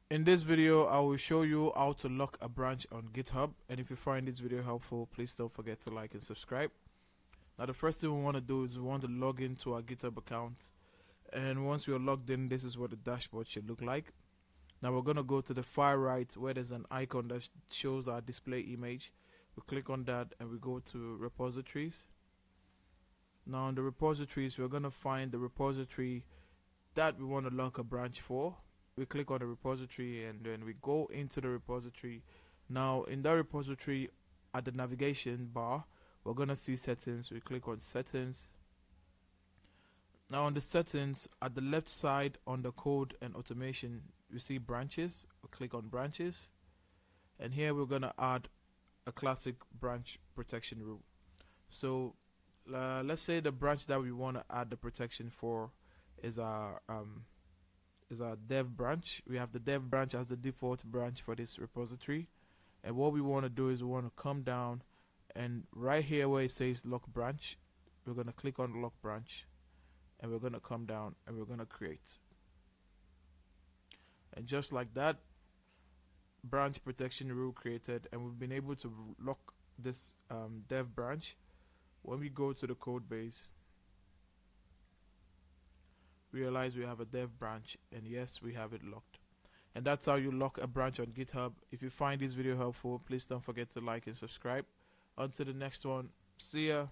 In this video, I will show you how to lock a branch on GitHub. And if you find this video helpful, please don't forget to like and subscribe. Now, the first thing we want to do is we want to log into our GitHub account. And once we are logged in, this is what the dashboard should look like. Now, we're going to go to the far right where there's an icon that shows our display image. We click on that and we go to repositories. Now, in the repositories, we're going to find the repository that we want to lock a branch for. We click on the repository and then we go into the repository. Now in that repository, at the navigation bar, we're gonna see settings. We click on settings. Now on the settings, at the left side on the code and automation, you see branches. We click on branches, and here we're gonna add a classic branch protection rule. So let's say the branch that we want to add the protection for is our dev branch. We have the dev branch as the default branch for this repository, and what we want to do is we want to come down, and right here where it says lock branch, we're going to click on lock branch, and we're going to come down and we're going to create. And just like that, branch protection rule created, and we've been able to lock this dev branch. When we go to the code base, realize we have a dev branch, and yes, we have it locked. And that's how you lock a branch on GitHub. If you find this video helpful, please don't forget to like and subscribe. Until the next one, see ya.